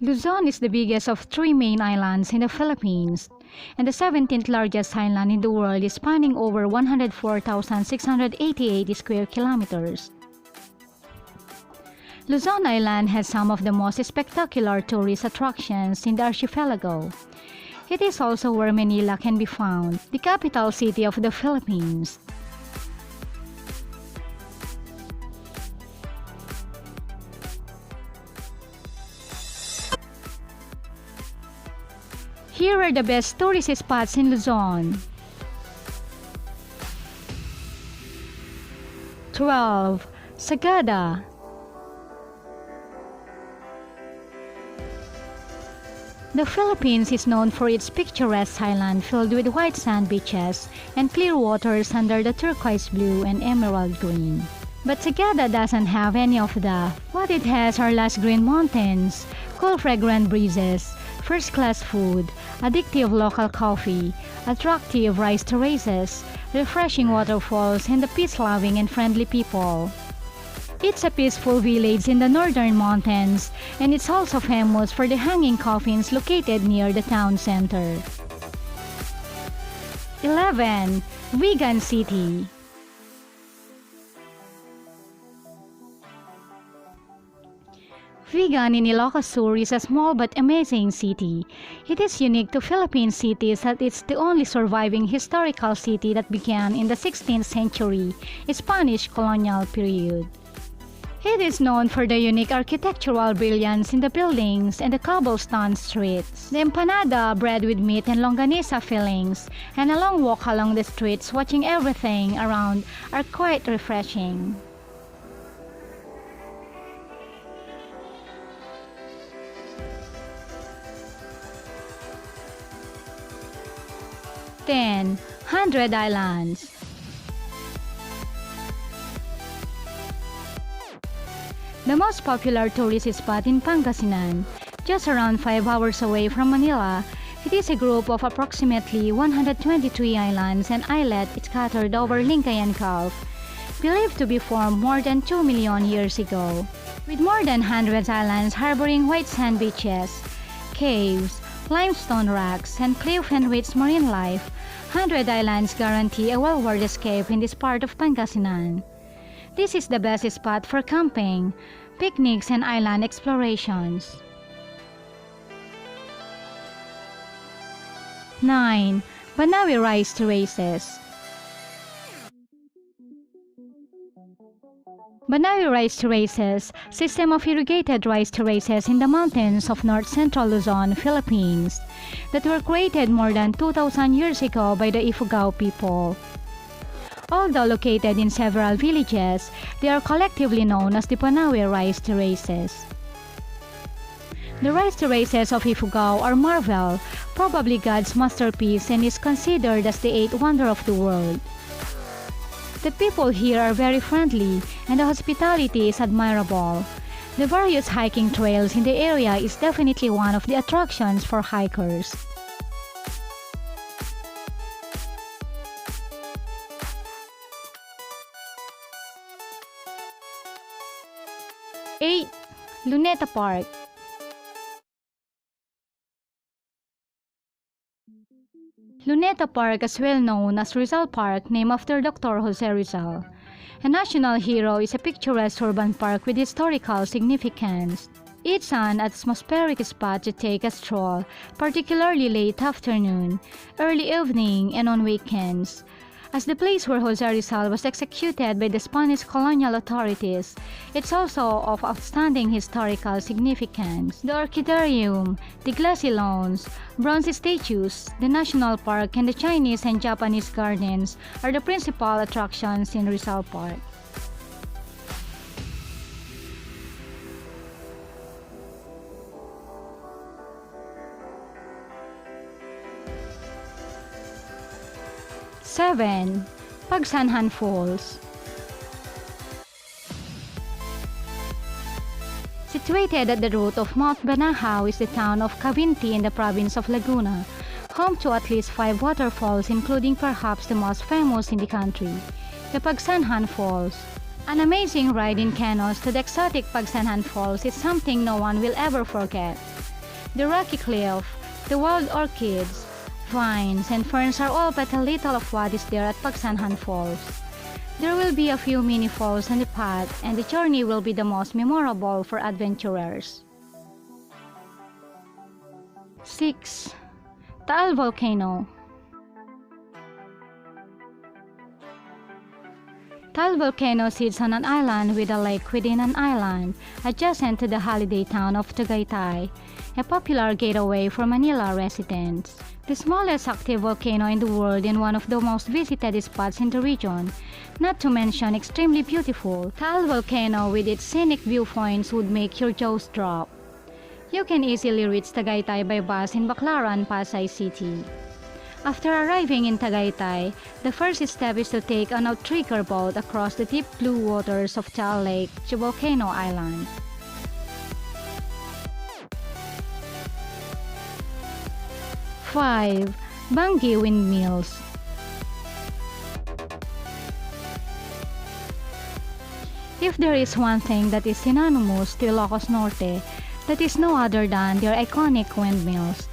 Luzon is the biggest of three main islands in the Philippines, and the 17th largest island in the world is spanning over 104,688 square kilometers. Luzon Island has some of the most spectacular tourist attractions in the archipelago. It is also where Manila can be found, the capital city of the Philippines. Here are the best tourist spots in Luzon. 12. Sagada. The Philippines is known for its picturesque island filled with white sand beaches and clear waters under the turquoise blue and emerald green. But Sagada doesn't have any of that. What it has are lush green mountains, cool fragrant breezes, first-class food, addictive local coffee, attractive rice terraces, refreshing waterfalls, and the peace-loving and friendly people. It's a peaceful village in the northern mountains, and it's also famous for the hanging coffins located near the town center. 11. Vigan City. Vigan in Ilocos Sur is a small but amazing city. It is unique to Philippine cities that it's the only surviving historical city that began in the 16th century, Spanish colonial period. It is known for the unique architectural brilliance in the buildings and the cobblestone streets, the empanada, bread with meat and longanisa fillings, and a long walk along the streets watching everything around are quite refreshing. Ten. 100 Islands. The most popular tourist spot in Pangasinan, just around 5 hours away from Manila, it is a group of approximately 123 islands and islets scattered over Lingayen Gulf, believed to be formed more than 2 million years ago. With more than 100 islands harboring white sand beaches, caves, limestone rocks, and cliff-enriched marine life, 100 Islands guarantee a well-worth escape in this part of Pangasinan. This is the best spot for camping, picnics, and island explorations. 9. Banaue Rice Terraces. Banaue Rice Terraces, system of irrigated rice terraces in the mountains of north-central Luzon, Philippines, that were created more than 2,000 years ago by the Ifugao people. Although located in several villages, they are collectively known as the Banaue Rice Terraces. The rice terraces of Ifugao are marvel, probably God's masterpiece, and is considered as the eighth wonder of the world. The people here are very friendly, and the hospitality is admirable. The various hiking trails in the area is definitely one of the attractions for hikers. Eight. Luneta Park. Luneta Park is well known as Rizal Park, named after Dr. Jose Rizal. A national hero, is a picturesque urban park with historical significance. It's an atmospheric spot to take a stroll, particularly late afternoon, early evening, and on weekends. As the place where Jose Rizal was executed by the Spanish colonial authorities, it's also of outstanding historical significance. The Orchidarium, the glassy lawns, bronze statues, the national park, and the Chinese and Japanese gardens are the principal attractions in Rizal Park. Seven. Pagsanjan Falls. Situated at the root of Mount Banahaw is the town of Cavinti in the province of Laguna, home to at least 5 waterfalls, including perhaps the most famous in the country, the Pagsanjan Falls. An amazing ride in canoes to the exotic Pagsanjan Falls is something no one will ever forget. The rocky cliff, the wild orchids, vines, and ferns are all but a little of what is there at Pagsanjan Falls. There will be a few mini falls on the path, and the journey will be the most memorable for adventurers. 6. Taal Volcano. Taal Volcano sits on an island with a lake within an island, adjacent to the holiday town of Tagaytay, a popular getaway for Manila residents. The smallest active volcano in the world and one of the most visited spots in the region, not to mention extremely beautiful, Taal Volcano with its scenic viewpoints would make your jaws drop. You can easily reach Tagaytay by bus in Baclaran, Pasay City. After arriving in Tagaytay, the first step is to take an outrigger boat across the deep blue waters of Taal Lake to Volcano Island. 5. Bangui Windmills. If there is one thing that is synonymous to Ilocos Norte, that is no other than their iconic windmills.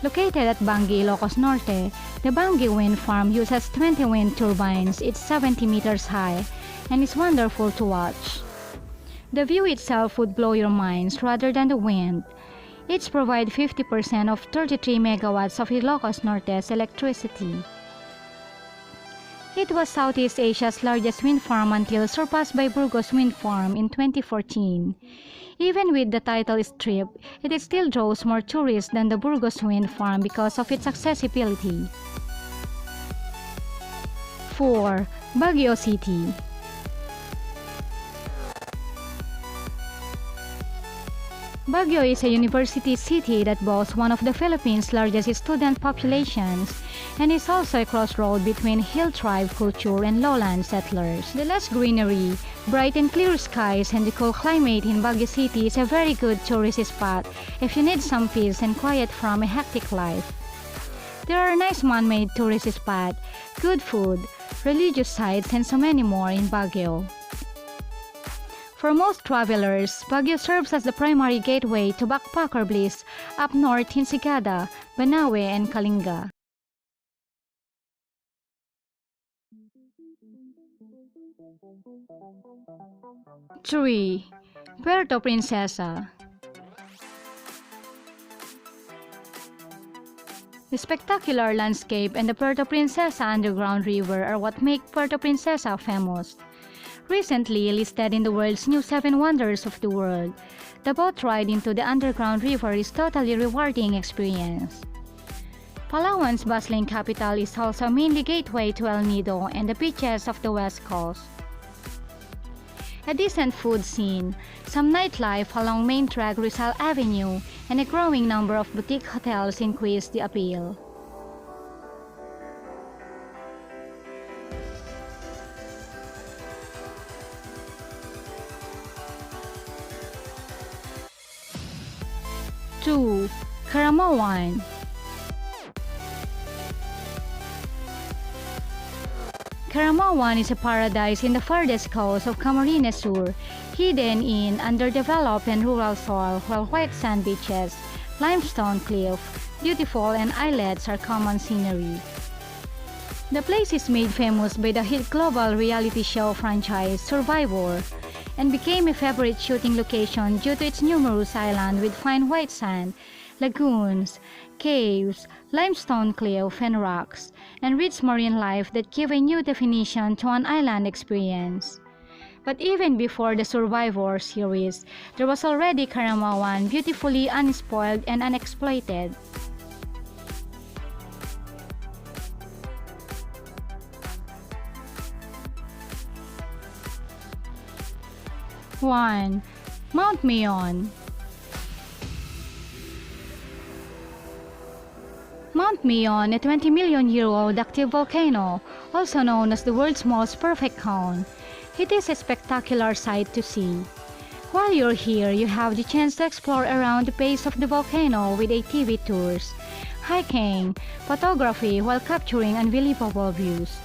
Located at Bangui, Ilocos Norte, the Bangui Wind Farm uses 20 wind turbines, each 70 meters high, and is wonderful to watch. The view itself would blow your minds rather than the wind. Each provide 50% of 33 megawatts of Ilocos Norte's electricity. It was Southeast Asia's largest wind farm until surpassed by Burgos Wind Farm in 2014. Even with the title strip, it still draws more tourists than the Burgos Wind Farm because of its accessibility. 4. Baguio City. Baguio is a university city that boasts one of the Philippines' largest student populations and is also a crossroad between hill tribe culture and lowland settlers. The lush greenery, bright and clear skies, and the cool climate in Baguio City is a very good tourist spot if you need some peace and quiet from a hectic life. There are nice man-made tourist spots, good food, religious sites, and so many more in Baguio. For most travelers, Baguio serves as the primary gateway to backpacker bliss up north in Sagada, Banaue, and Kalinga. 3. Puerto Princesa. The spectacular landscape and the Puerto Princesa underground river are what make Puerto Princesa famous. Recently listed in the world's new 7 wonders of the world, the boat ride into the underground river is totally rewarding experience. Palawan's bustling capital is also mainly gateway to El Nido and the beaches of the west coast. A decent food scene, some nightlife along Main Track Rizal Avenue, and a growing number of boutique hotels increase the appeal. 2. Caramoan. Caramoan is a paradise in the farthest coast of Camarines Sur, hidden in underdeveloped and rural soil, while white sand beaches, limestone cliff, beautiful and islets are common scenery. The place is made famous by the hit global reality show franchise Survivor, and became a favorite shooting location due to its numerous islands with fine white sand, lagoons, caves, limestone cliff and rocks, and rich marine life that give a new definition to an island experience. But even before the Survivor series, there was already Caramoan, beautifully unspoiled and unexploited. 1. Mount Mayon. Mount Mayon, a 20 million year old active volcano, also known as the world's most perfect cone. It is a spectacular sight to see. While you're here, you have the chance to explore around the base of the volcano with ATV tours, hiking, photography while capturing unbelievable views.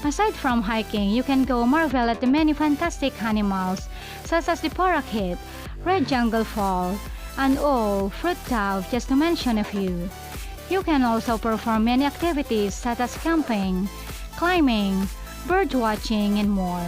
Aside from hiking, you can go marvel at the many fantastic animals such as the parakeet, red jungle fowl, and fruit tub, just to mention a few. You can also perform many activities such as camping, climbing, bird watching, and more.